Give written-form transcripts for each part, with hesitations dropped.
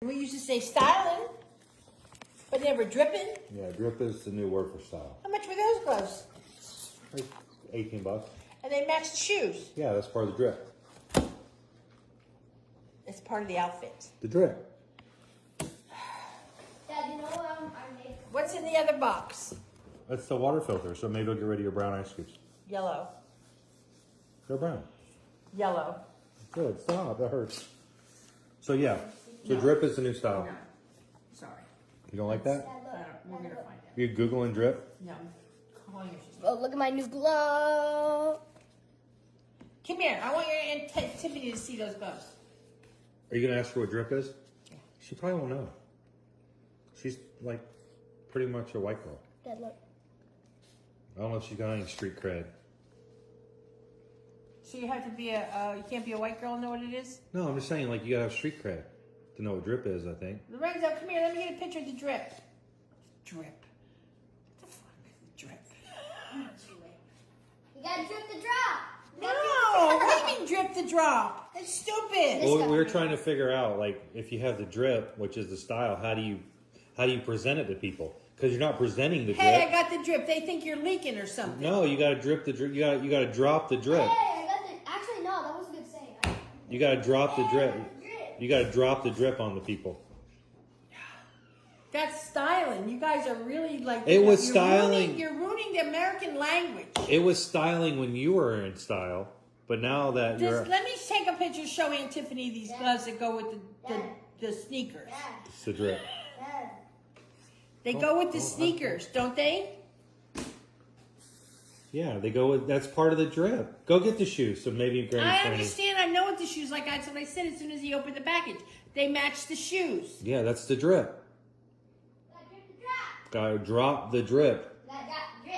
We used to say styling, but never dripping. Yeah, drip is the new word for style. How much were those gloves? Like $18. And they matched the shoes. Yeah, that's part of the drip. It's part of the outfit. The drip. Dad, you know I made. What's in the other box? That's the water filter, so maybe it'll get rid of your brown ice cubes. Yellow. They're brown. Yellow. Good, stop, that hurts. So yeah, so No. drip is the new style. No. Sorry. You don't like that? Dad, look. I don't, we're going to find out. You Googling drip? No. Calling your sister. Oh, look at my new glove. Come here. I want your Aunt Tiffany to see those gloves. Are you gonna ask her what drip is? Yeah. She probably won't know. She's like pretty much a white girl. Dad, look. I don't know if she's got any street cred. So you have to be you can't be a white girl and know what it is? No, I'm just saying like you gotta have street cred to know what drip is, I think. Lorenzo, come here. Let me get a picture of the drip. Drip. What the fuck is the drip? You gotta drip the drop. No! What do you mean drip the drop? That's stupid. Well, we were trying to figure out like if you have the drip, which is the style, how do you present it to people? Because you're not presenting the drip. Hey, I got the drip. They think you're leaking or something. No, you gotta drip the drip. You gotta drop the drip. Hey, I got the. Actually, no, that was a good saying. You gotta drop the drip. Drip. You gotta drop the drip on the people. That's styling. You guys are really like... It was you're styling. You're ruining the American language. It was styling when you were in style, but now that you're Let me take a picture, show Aunt Tiffany these gloves that go with the sneakers. Dad, it's the drip. Dad. They go with the sneakers, don't they? Yeah, they go with that's part of the drip. Go get the shoes. So maybe Granny's I training. understand. I know what the shoes like. That's what I said as soon as he opened the package. They match the shoes. Yeah, that's the drip. Dad, drip the drop. Gotta drop the drip. Dad, drip.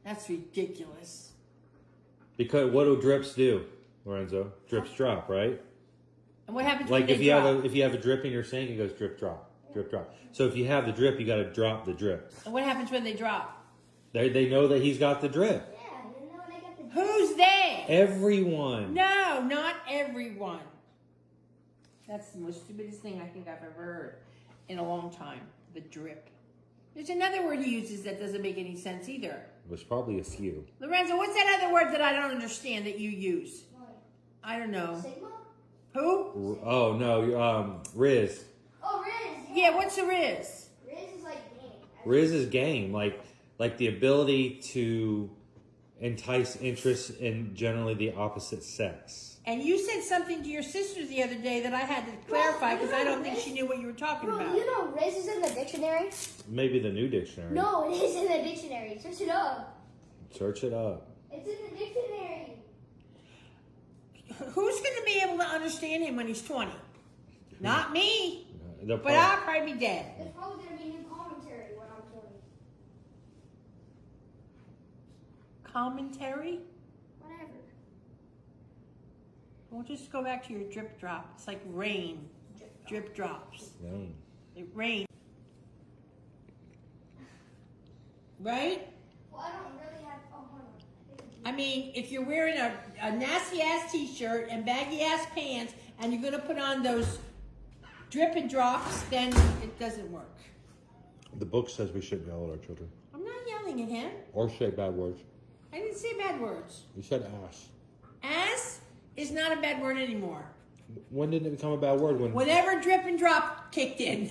That's ridiculous. Because what do drips do, Lorenzo? Drips drop, right? And what happens Like when if they you drop? have a drip in your sink, it goes drip drop, drip drop. So if you have the drip, you got to drop the drip. And what happens when they drop? They know that he's got the drip. Yeah, you know when I got the. Who's they? Everyone. No, not everyone. That's the most stupidest thing I think I've ever heard in a long time. The drip. There's another word he uses that doesn't make any sense either. There's probably a few. Lorenzo, what's that other word that I don't understand that you use? I don't know. Sigma? Who? Oh no, Riz. Oh, Riz. Yeah, what's a Riz? Riz is like game. Riz is game, like the ability to entice interest in generally the opposite sex. And you said something to your sister the other day that I had to clarify because I don't think she knew what you were talking Bro, about. you know Riz is in the dictionary? Maybe the new dictionary. No, it is in the dictionary. Search it up. Search it up. It's in the dictionary. Who's going to be able to understand him when he's 20? Not me. They'll But probably- I'll probably be dead. There's probably going to be new commentary when I'm 20. Commentary? Whatever. We'll just go back to your drip drop. It's like rain. Drip drops. Rain. It rains. Right? Well, I don't really have. Oh, hold on. I mean, if you're wearing a nasty ass t-shirt and baggy ass pants and you're gonna put on those drip and drops, then it doesn't work. The book says we shouldn't yell at our children I'm not yelling at him. or say bad words. I didn't say bad words. You said ass. Ass is not a bad word anymore. When did it become a bad word? Whenever drip and drop kicked in.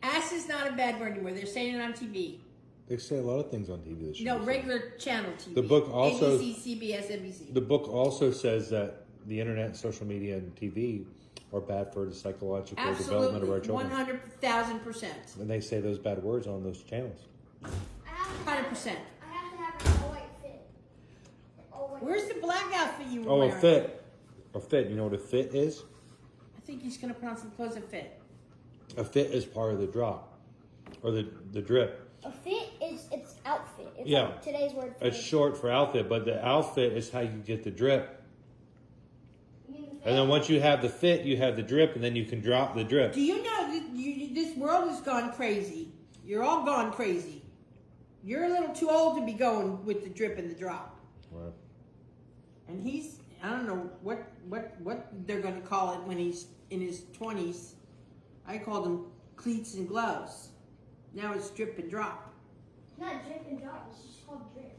Ass is not a bad word anymore. They're saying it on TV. They say a lot of things on TV this year. No, regular channel TV. The book also- ABC, CBS, NBC. The book also says that the internet, social media, and TV are bad for the psychological development of our Absolutely, children. 100,000%. And they say those bad words on those channels. I have to have 100%. I have to have an all-white fit. All-white Where's the black outfit you were Oh, wearing? a fit. A fit. You know what a fit is? I think he's going to put on some clothes that fit. A fit is part of the drop or the drip. A fit is its outfit. It's Yeah. like today's word for It's short for outfit, but the outfit is how you get the drip. You mean the fit? And then once you have the fit, you have the drip, and then you can drop the drip. Do you know that this world has gone crazy? You're all gone crazy. You're a little too old to be going with the drip and the drop. Right. And he's I don't know what they're going to call it when he's in his 20s. I called them cleats and gloves. Now it's drip and drop. It's not drip and drop. It's just called drip.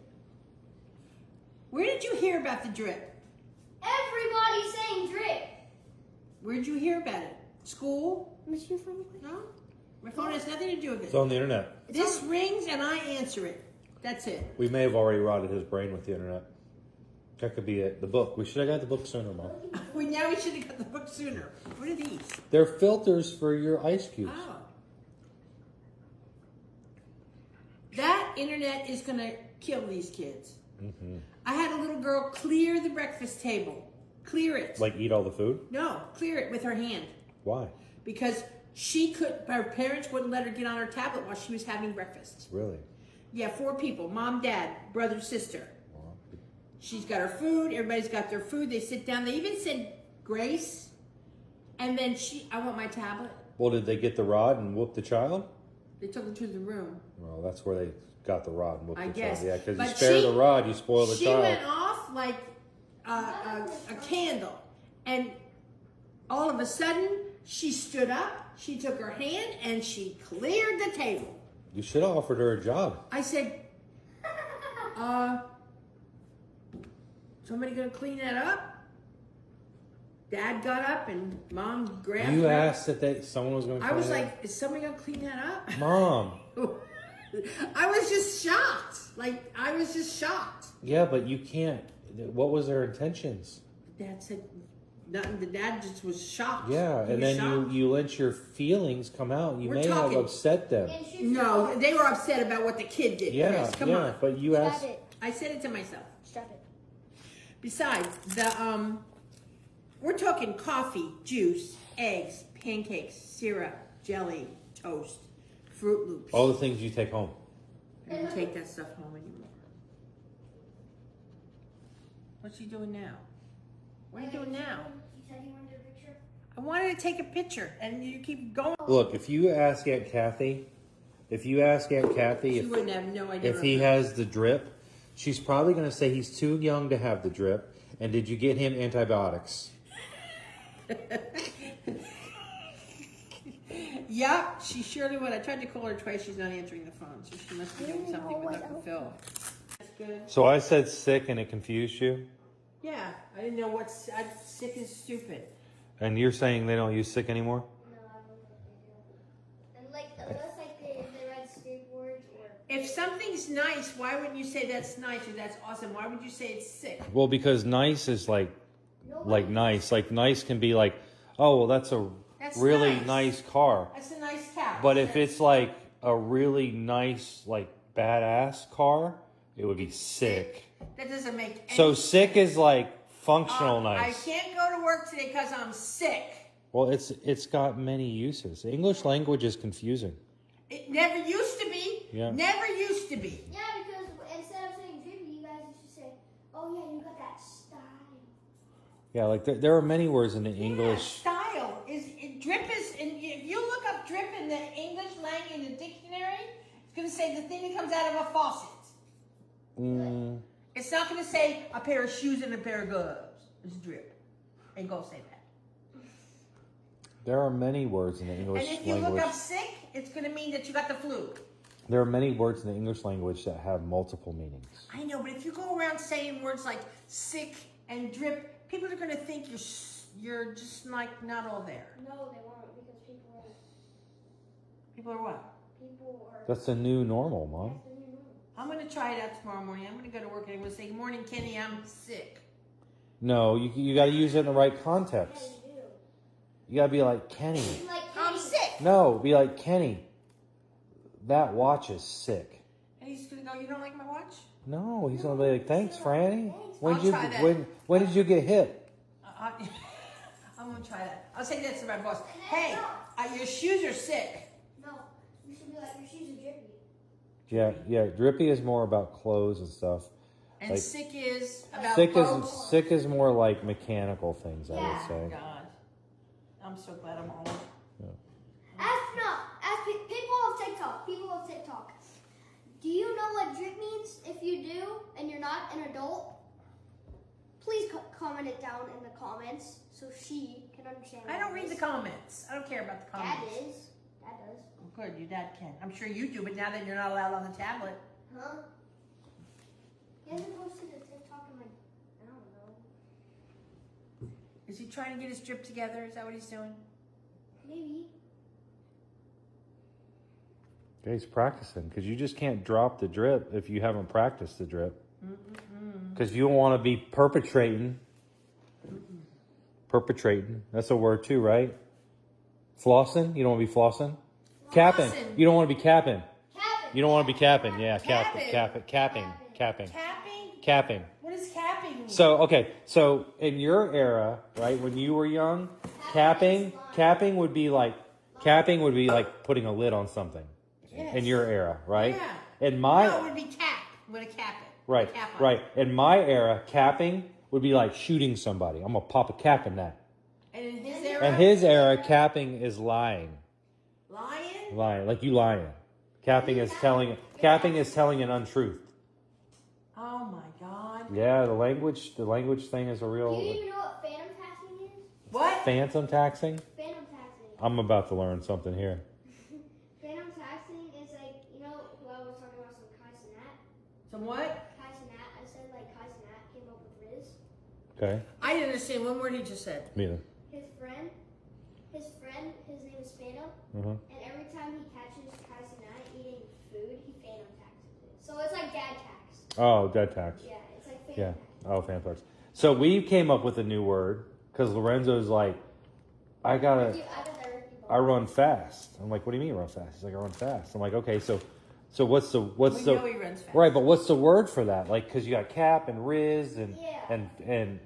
Where did you hear about the drip? Everybody's saying drip. Where did you hear about it? School? What's your phone? No. My phone has nothing to do with It's it. on the internet. This rings and I answer it. That's it. We may have already rotted his brain with the internet. That could be it. The book. We should have got the book sooner, Mom. Now we should have got the book sooner. What are these? They're filters for your ice cubes. Oh. That internet is going to kill these kids. Mm-hmm. I had a little girl clear the breakfast table. Clear it. Like eat all the food? No, clear it with her hand. Why? Because her parents wouldn't let her get on her tablet while she was having breakfast. Really? Yeah, 4 people. Mom, dad, brother, sister. Well, She's got her food. Everybody's got their food. They sit down. They even said grace. And then I want my tablet. well, did they get the rod and whoop the child? They took her to the room. Well, that's where they got the rod and whooped I the guess. child. Yeah, because you But spare the rod, you spoil the She child. went off like a candle. And all of a sudden, she stood up. She took her hand and she cleared the table. You should have offered her a job. I said, somebody gonna clean that up? Dad got up and Mom grabbed You her. asked that someone was going to I was clean it? like, is somebody gonna clean that up? Mom. I was just shocked. Like, I was just shocked. Yeah, but you can't. What was their intentions? Dad said nothing. The dad just was shocked. Yeah, He and was then shocked. you let your feelings come out. You We're may talking- have upset them. And she's No, they were upset about what the kid did. Yeah, Chris, come yeah, on. but you Strap asked. it. I said it to myself. Strap it. Besides, we're talking coffee, juice, eggs, pancakes, syrup, jelly, toast, Fruit Loops. All the things you take home. I don't take that stuff home anymore. What's she doing now? What are you doing now? You said you wanted a picture? I wanted to take a picture, and you keep going. Look, if you ask Aunt Kathy, She wouldn't have no idea. if he has the drip, she's probably going to say he's too young to have the drip. And did you get him antibiotics? Yep, she surely would. I tried to call her twice. She's not answering the phone, so she must be doing something with Uncle Phil. That's good. So I said sick and it confused you? Yeah, I didn't know what's sick and stupid. And you're saying they don't use sick anymore? No, I don't think they do. And like, unless like they ride skateboards or. If something's nice, why wouldn't you say that's nice or that's awesome? Why would you say it's sick? Well, because nice is like nice. Like nice can be like, oh, well, that's a That's really nice. nice car. That's a nice couch. But if it's like a really nice, like badass car, it would be sick. that doesn't make any So sick is like functional I nice. can't go to work today because I'm sick. Well, it's got many uses. English language is confusing. It never used to be. Yeah. Never used to be. Yeah, because instead of saying drippy, you guys used to say, "Oh yeah, you got that style." Yeah, like there are many words in the Yeah, English. style drip is. And if you look up drip in the English language in the dictionary, it's going to say the thing that comes out of a faucet. Mm, It's not going to say a pair of shoes and a pair of gloves. It's drip. Ain't going to say that. there are many words in the English And if you language. look up sick, it's going to mean that you got the flu. There are many words in the English language that have multiple meanings. I know, but if you go around saying words like sick and drip, people are going to think you're just like not all there. No, they won't because People are what? people are. That's the new normal, Mom. I'm going to try it out tomorrow morning. I'm going to go to work and I'm going to say, "Good morning, Kenny, I'm sick." No, you got to use it in the right Yeah, context. you do. You got to be like, Kenny. Like I'm sick. No, be like, Kenny, that watch is sick. And he's going to go, "You don't like my watch?" No, he's going to be like, thanks, Franny. When I'll did you try that. when did you get hit? I'm going to try that. I'll say that to my boss. "Hey, your shoes are sick." No, you should be like your shoes are drippy. Yeah. Drippy is more about clothes and stuff. And Like, sick is about Sick boats. is more like mechanical things, I would Yeah. say. God, I'm so glad I'm old. Ask people of TikTok. People of TikTok. Do you know what drip means? If you do, and you're not an adult, please comment it down in the comments so she can understand. I don't read the comments. I don't care about the Dad comments. is. Dad does. Oh, good, your dad can. I'm sure you do, but now that you're not allowed on the tablet. Huh? He hasn't posted a TikTok in like, I don't know. Is he trying to get his drip together? Is that what he's doing? Maybe. Okay, he's practicing because you just can't drop the drip if you haven't practiced the drip. Because you don't want to be perpetrating. Perpetrating. That's a word too, right? Flossing. You don't want to be flossing. Capping. You don't want to be capping. Capping. You don't want to be capping. Yeah, Capping. capping. Capping. Capping? Capping. What does capping mean? So, okay. So in your era, right, when you were young, capping would be like putting a lid on something. Yes. In your era, right? Yeah. In my No, it would be cap. I'm going to cap it. right, Cap on right. it. In my era, capping would be like shooting somebody. I'm gonna pop a cap in that. And in his era? In his era, capping is lying. Lion? Lying, like you lying. Capping is telling an untruth. Oh my God. Yeah, the language thing is a Do real you even know what phantom taxing is? What? phantom taxing. Phantom taxing. I'm about to learn something here. Phantom taxing is like, you know, who I was talking about some Kai Cenat? Some what? Kai Cenat, I said like Kai Cenat came up with Riz. Okay, I didn't understand one word he just said. me either. His name is Phantom, Mhm. and every time he catches Kai Cenat eating food, he phantom taxes it. So it's like dad tax. Oh, dead tax. Yeah, it's like phantom Yeah. tax. Oh, phantom tax. So we came up with a new word because Lorenzo's like, I Dude, gotta. I got that Ricky I Ball. run fast. I'm like, what do you mean run fast? He's like, I run fast. I'm like, okay, so what's the We know he runs fast. right? But what's the word for that? Like, because you got cap and Riz and Yeah.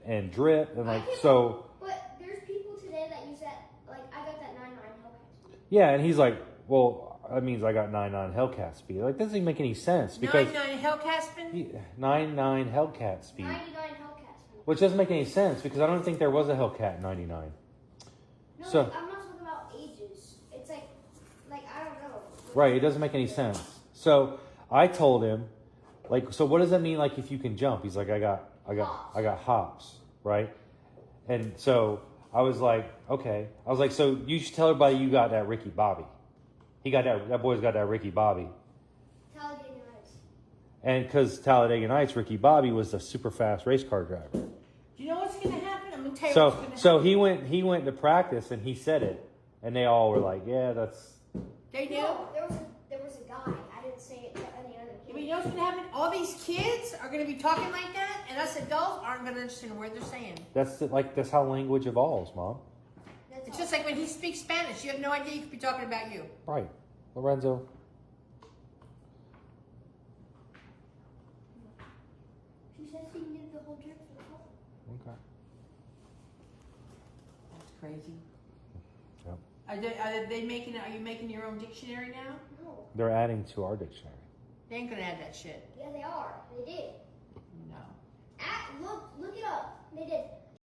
and drip and I like came so up- But there's people today that use that, like, I got that 9.9 Hellcat. yeah. And he's like, well, that means I got 9.9 Hellcat speed. Like, that doesn't make any sense because 99 Hellcaspin? 9.9 Hellcat speed, 99 Hellcat speed. which doesn't make any sense because I don't think there was a Hellcat 99. No, So- I'm not talking about ages. It's like I don't know. Right, it doesn't make any sense. So I told him, like, so what does that mean? Like, if you can jump? He's like, I got hops, right? And so I was like, okay. I was like, so you should tell everybody you got that Ricky Bobby. He got that boy's got that Ricky Bobby. Talladega Nights. And because Talladega Nights, Ricky Bobby was a super fast race car driver. Do you know what's going to happen? I'm going to tell you So what's going to happen. he went to practice and he said it, and they all were like, yeah, that's They do? No, there was a guy. I didn't say it to any other But kid. you know what's going to happen? All these kids are going to be talking like that, and us adults aren't going to understand a word they're saying. that's how language evolves, Mom. That's It's all. just like when he speaks Spanish, you have no idea he could be talking about you. Right, Lorenzo. She said she did the whole trip for the whole. Okay. That's crazy. Yep. Are you making your own dictionary now? No. They're adding to our dictionary. They ain't going to add that shit. Yeah, they are. They did. No. Look it up. They did.